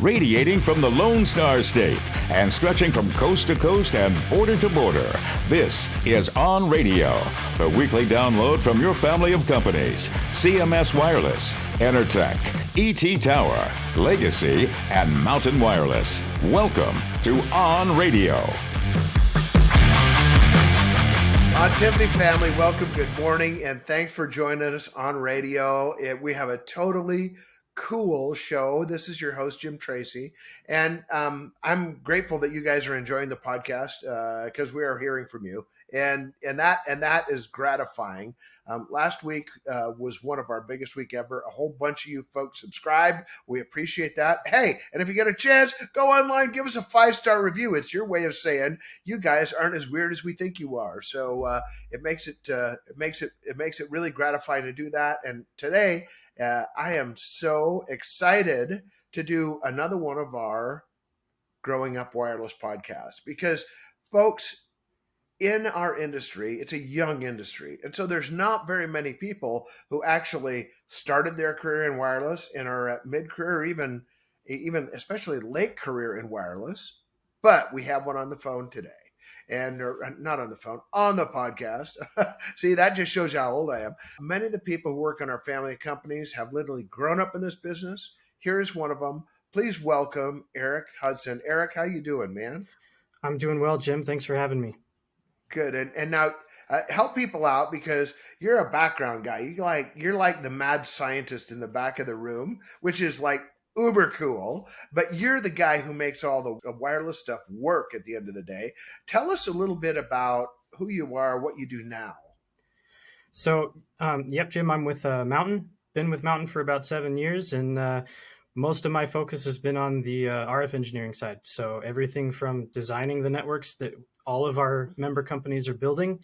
radiating from the Lone Star State and stretching from coast to coast and border to border. This is OnRadio, the weekly download from your family of companies: CMS Wireless, Enertech, ET Tower, Legacy, and Mountain Wireless. Welcome to OnRadio. Tiffany family, welcome, good morning, and thanks for joining us on radio. We have a totally cool show. This is your host, Jim Tracy, and I'm grateful that you guys are enjoying the podcast because we are hearing from you, and that is gratifying. Last week was one of our biggest week ever. A whole bunch of you folks subscribed. We appreciate that. Hey, and if you get a chance, go online, give us a 5-star review. It's your way of saying you guys aren't as weird as we think you are. So it makes it really gratifying to do that. And today, I am so excited to do another one of our Growing Up Wireless podcasts because, folks, in our industry, it's a young industry. And so there's not very many people who actually started their career in wireless and are at mid-career or even especially late career in wireless. But we have one on the phone today. And not on the phone, on the podcast. See, that just shows you how old I am. Many of the people who work in our family companies have literally grown up in this business. Here's one of them. Please welcome Eric Hudson. Eric, how you doing, man? I'm doing well, Jim. Thanks for having me. Good. And now help people out because you're a background guy. You're like the mad scientist in the back of the room, which is like uber cool, but you're the guy who makes all the wireless stuff work at the end of the day. Tell us a little bit about who you are, what you do now. So, Jim, I'm with Mountain. Been with Mountain for about 7 years, and most of my focus has been on the RF engineering side. So everything from designing the networks that all of our member companies are building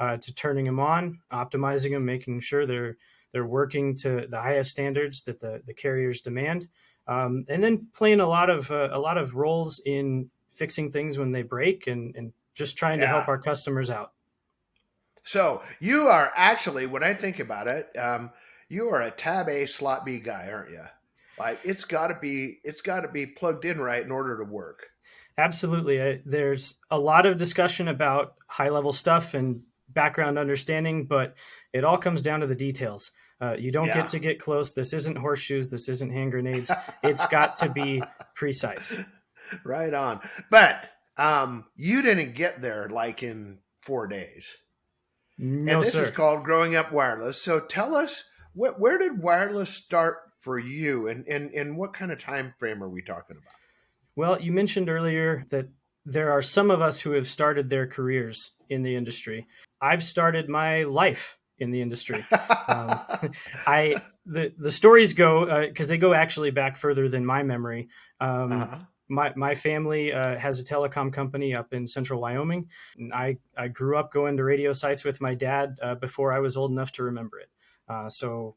to turning them on, optimizing them, making sure they're working to the highest standards that the carriers demand. And then playing a lot of roles in fixing things when they break and just trying to help our customers out. So you are actually, when I think about it, you are a tab A slot B guy, aren't you? Like it's got to be plugged in right in order to work. Absolutely. There's a lot of discussion about high level stuff and background understanding, but it all comes down to the details. You don't get to get close. This isn't horseshoes. This isn't hand grenades. It's got to be precise. Right on. But you didn't get there like in 4 days. No, and this sir. is called Growing Up Wireless. So tell us, where did wireless start for you and what kind of time frame are we talking about? Well, you mentioned earlier that there are some of us who have started their careers in the industry. I've started my life in the industry. The stories go because they go actually back further than my memory. My family has a telecom company up in central Wyoming, and I grew up going to radio sites with my dad before I was old enough to remember it. So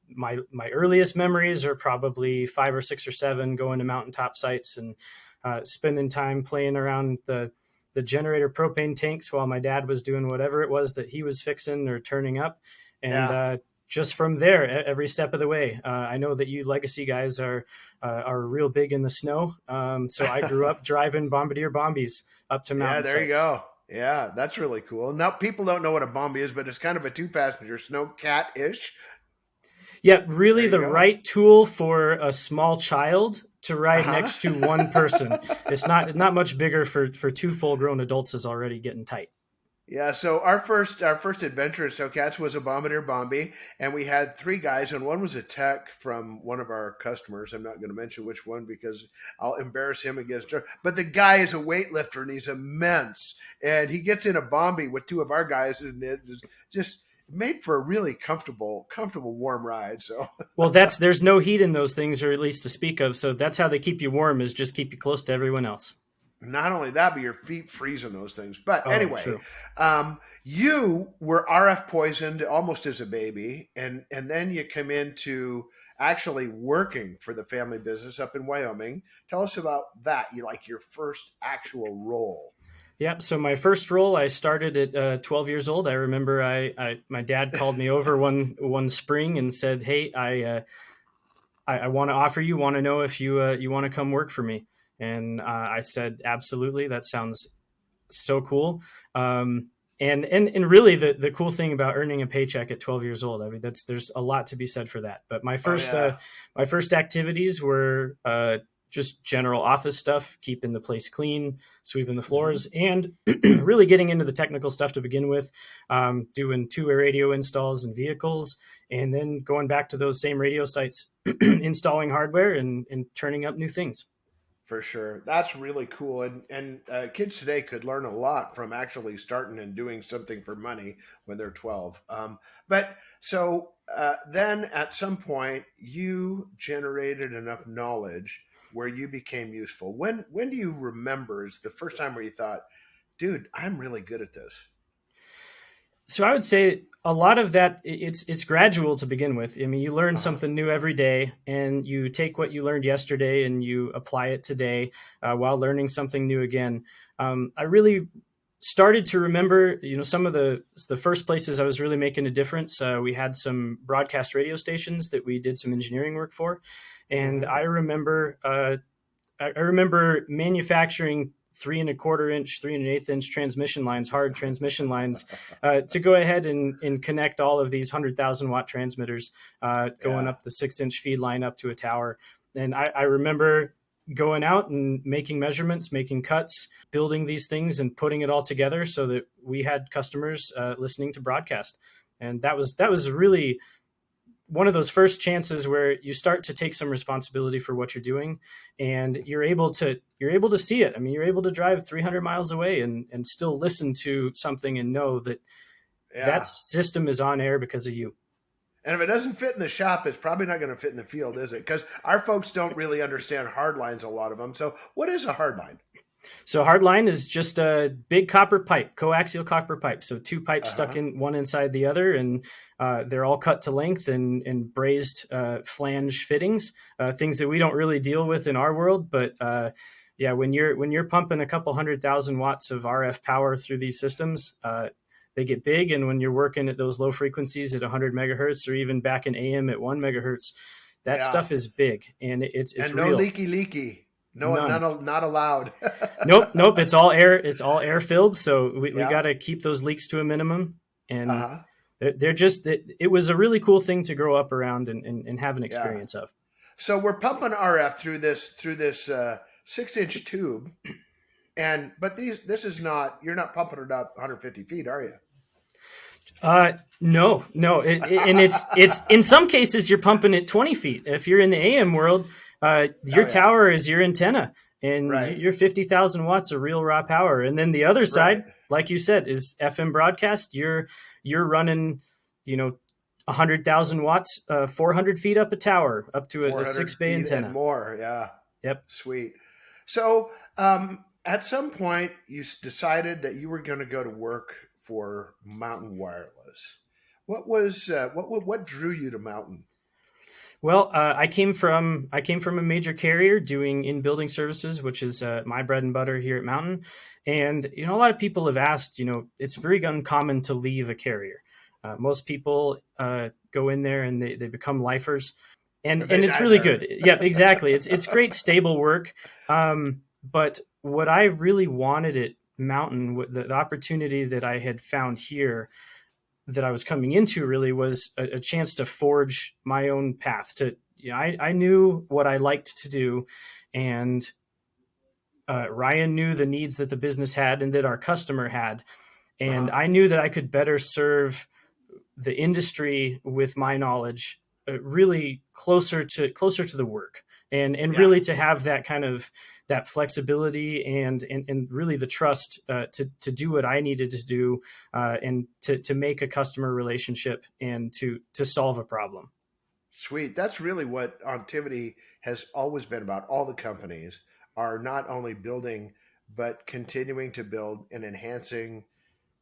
my earliest memories are probably 5 or 6 or 7, going to mountaintop sites and spending time playing around the generator propane tanks while my dad was doing whatever it was that he was fixing or turning up. And just from there, every step of the way, I know that you legacy guys are real big in the snow. So I grew up driving Bombardier Bombies up to mountain sites. Yeah, there you go. Yeah, that's really cool. Now, people don't know what a Bombi is, but it's kind of a 2-passenger snowcat-ish. Yeah, really the right tool for a small child to ride next to one person. It's not much bigger for 2 full-grown adults is already getting tight. Yeah, so our first adventure at Snowcats was a Bombardier Bombi, and we had 3 guys, and one was a tech from one of our customers. I'm not going to mention which one because I'll embarrass him against her. But the guy is a weightlifter, and he's immense, and he gets in a Bombi with 2 of our guys, and it's just made for a really comfortable, warm ride. So, well, there's no heat in those things, or at least to speak of. So that's how they keep you warm, is just keep you close to everyone else. Not only that, but your feet freeze in those things. But anyway, you were RF poisoned almost as a baby, and then you come into actually working for the family business up in Wyoming. Tell us about that. You like your first actual role. Yep. So my first role, I started at 12 years old. I remember my dad called me over one spring and said, "Hey, I want to offer you, want to know if you want to come work for me. And I said, absolutely. That sounds so cool. And really the cool thing about earning a paycheck at 12 years old, I mean, there's a lot to be said for that. But Oh yeah. my first activities were just general office stuff, keeping the place clean, sweeping the floors, and really getting into the technical stuff to begin with, doing two-way radio installs in vehicles, and then going back to those same radio sites, installing hardware and turning up new things. For sure. That's really cool. And kids today could learn a lot from actually starting and doing something for money when they're 12. But so then at some point, you generated enough knowledge where you became useful. When do you remember is the first time where you thought, dude, I'm really good at this? So I would say a lot of that it's gradual to begin with. I mean, you learn something new every day, and you take what you learned yesterday and you apply it today while learning something new again. I really started to remember, some of the first places I was really making a difference. We had some broadcast radio stations that we did some engineering work for, and Mm-hmm. I remember manufacturing 3¼ inch, 3⅛ inch transmission lines, hard transmission lines, to go ahead and connect all of these 100,000 watt transmitters, going Yeah. up the 6-inch feed line up to a tower. And I remember going out and making measurements, making cuts, building these things and putting it all together so that we had customers listening to broadcast. And that was really one of those first chances where you start to take some responsibility for what you're doing, and you're able to see it. I mean, you're able to drive 300 miles away and still listen to something and know that that Yeah. system is on air because of you. And if it doesn't fit in the shop, it's probably not going to fit in the field, is it? Because our folks don't really understand hard lines, a lot of them. So what is a hard line? So hardline is just a big copper pipe, coaxial copper pipe. So two pipes stuck Uh-huh. in one inside the other, and they're all cut to length and brazed flange fittings, things that we don't really deal with in our world. But yeah, when you're pumping a couple 100,000 watts of RF power through these systems, they get big. And when you're working at those low frequencies at 100 megahertz or even back in AM at 1 megahertz, that Yeah. stuff is big, and it's And no real. leaky. No, None. not allowed. Nope. It's all air. It's all air filled. So we Yeah. got to keep those leaks to a minimum. And Uh-huh. they're just, it was a really cool thing to grow up around and have an Yeah. experience of. So we're pumping RF through this 6-inch tube, but this is not. You're not pumping it up 150 feet, are you? No. And it's in some cases you're pumping it 20 feet. If you're in the AM world, your tower is your antenna, and Right. you're 50,000 watts of real raw power. And then the other side, Right. like you said, is FM broadcast. You're running, 100,000 watts, 400 feet up a tower, up to a 400 6-bay feet antenna. and more. Yeah. Yep. Sweet. So at some point, you decided that you were going to go to work for Mountain Wireless. What drew you to Mountain? Well, I came from a major carrier doing in-building services, which is my bread and butter here at Mountain. And a lot of people have asked. It's very uncommon to leave a carrier. Most people go in there and they become lifers, and it's really good. Yeah, exactly. It's great, stable work. But what I really wanted at Mountain, the opportunity that I had found here, that I was coming into, really was a chance to forge my own path. I knew what I liked to do, and Ryan knew the needs that the business had and that our customer had, and I knew that I could better serve the industry with my knowledge, really closer to the work, and really to have that kind of that flexibility and really the trust to do what I needed to do, and to make a customer relationship and to solve a problem. Sweet. That's really what Ontivity has always been about. All the companies are not only building, but continuing to build and enhancing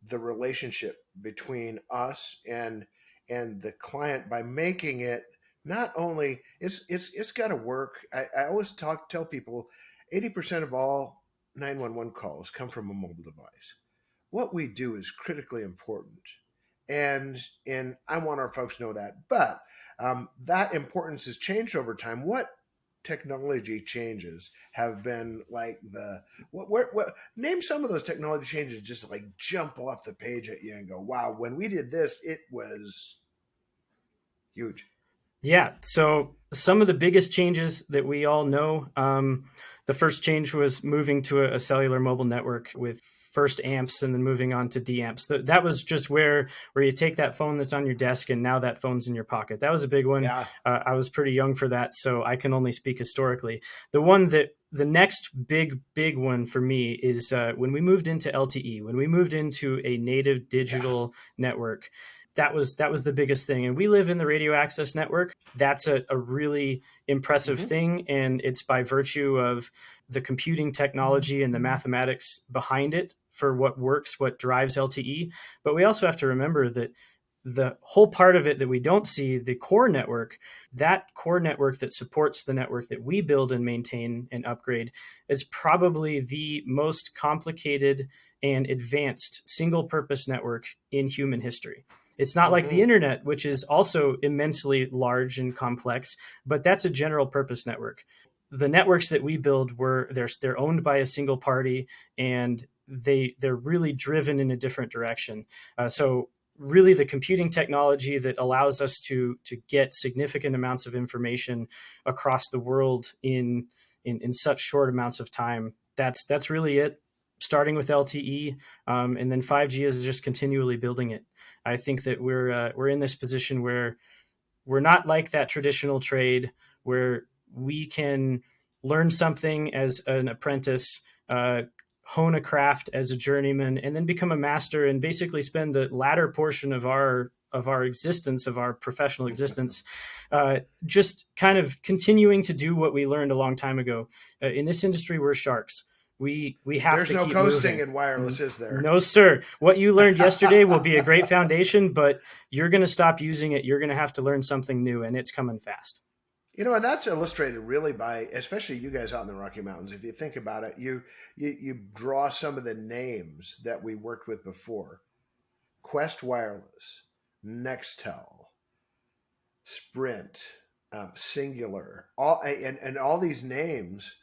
the relationship between us and the client by making it not only it's got to work. I always tell people 80% of all 911 calls come from a mobile device. What we do is critically important, and I want our folks to know that. But that importance has changed over time. What technology changes have been like what name some of those technology changes just like jump off the page at you and go, wow, when we did this, it was huge. Yeah. So some of the biggest changes that we all know, the first change was moving to a cellular mobile network with first amps and then moving on to D-amps. That was just where you take that phone that's on your desk and now that phone's in your pocket. That was a big one. Yeah. I was pretty young for that, so I can only speak historically. The next big one for me is when we moved into LTE, when we moved into a native digital network. That was the biggest thing. And we live in the radio access network. That's a really impressive thing. And it's by virtue of the computing technology and the mathematics behind it for what works, what drives LTE. But we also have to remember that the whole part of it that we don't see, the core network, that core network that supports the network that we build and maintain and upgrade, is probably the most complicated and advanced single purpose network in human history. It's not like the internet, which is also immensely large and complex, but that's a general purpose network. The networks that we build they're owned by a single party, and they're really driven in a different direction. So really the computing technology that allows us to get significant amounts of information across the world in such short amounts of time, that's really it, starting with LTE, and then 5G is just continually building it. I think that we're in this position where we're not like that traditional trade where we can learn something as an apprentice, hone a craft as a journeyman, and then become a master and basically spend the latter portion of our existence, of our professional existence, just kind of continuing to do what we learned a long time ago. In this industry, we're sharks. We have There's to no keep coasting moving. in wireless, is there? No, sir. What you learned yesterday will be a great foundation, but you're going to stop using it. You're going to have to learn something new, and it's coming fast. And that's illustrated really by, especially you guys out in the Rocky Mountains. If you think about it, you draw some of the names that we worked with before: Quest Wireless, Nextel, Sprint, Singular, and all these names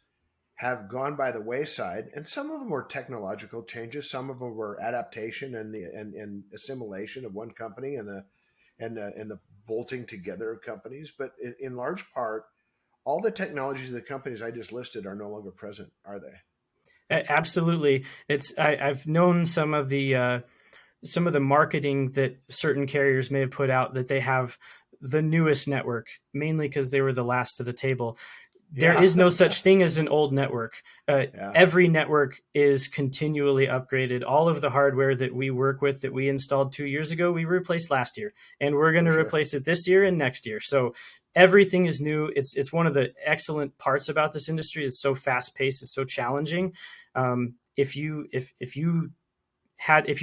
have gone by the wayside, and some of them were technological changes, some of them were adaptation and assimilation of one company and the bolting together of companies. But in large part, all the technologies of the companies I just listed are no longer present, are they? Absolutely. I've known some of the marketing that certain carriers may have put out that they have the newest network, mainly because they were the last to the table. There is no such thing as an old network. Every network is continually upgraded. All of the hardware that we work with, that we installed 2 years ago, we replaced last year, and we're going to replace it this year and next year. So everything is new. It's one of the excellent parts about this industry. It's so fast paced. It's so challenging. If you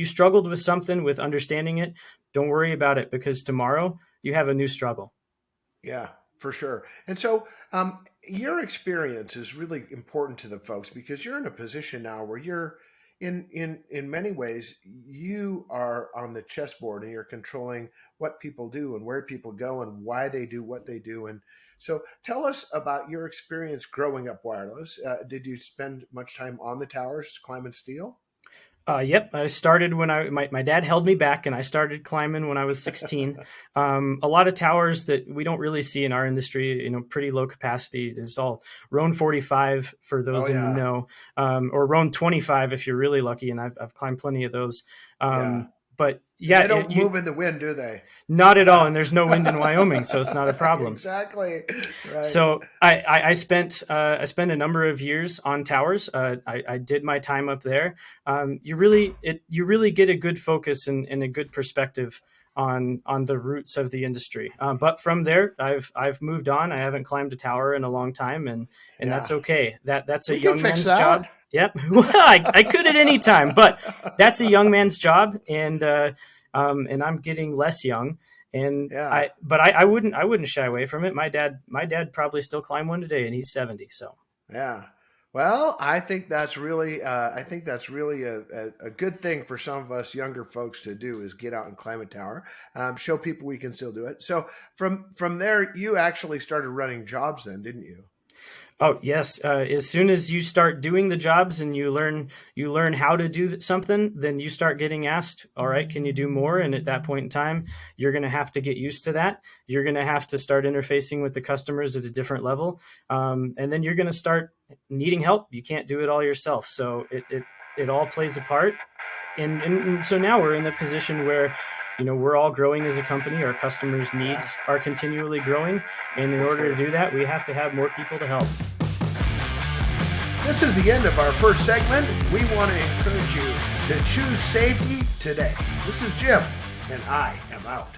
struggled with something, with understanding it, don't worry about it, because tomorrow you have a new struggle. Yeah, for sure. And so your experience is really important to the folks, because you're in a position now where you're in many ways, you are on the chessboard and you're controlling what people do and where people go and why they do what they do. And so tell us about your experience growing up wireless. Did you spend much time on the towers climbing steel? Yep, I started when my dad held me back, and I started climbing when I was 16. A lot of towers that we don't really see in our industry, pretty low capacity. It's all Roan 45 for those in the know, or Roan 25 if you're really lucky, and I've climbed plenty of those. But yeah, they don't move in the wind, do they? Not at all, and there's no wind in Wyoming, so it's not a problem. Exactly. Right. So I spent a number of years on towers. I did my time up there. You really get a good focus and a good perspective on the roots of the industry. But from there, I've moved on. I haven't climbed a tower in a long time, and that's okay. That's a young man's job. Yep. Well, I could at any time, but that's a young man's job, and I'm getting less young. And I wouldn't shy away from it. My dad probably still climb one today, and he's 70. So yeah. Well, I think that's really, a good thing for some of us younger folks to do is get out and climb a tower, show people we can still do it. So from there, you actually started running jobs then, didn't you? Oh yes. As soon as you start doing the jobs and you learn how to do something, then you start getting asked, all right, can you do more? And at that point in time, you're going to have to get used to that. You're going to have to start interfacing with the customers at a different level. And then you're going to start needing help. You can't do it all yourself. So it all plays a part. And so now we're in the position where, we're all growing as a company. Our customers' needs are continually growing. And in order to do that, we have to have more people to help. This is the end of our first segment. We want to encourage you to choose safety today. This is Jim, and I am out.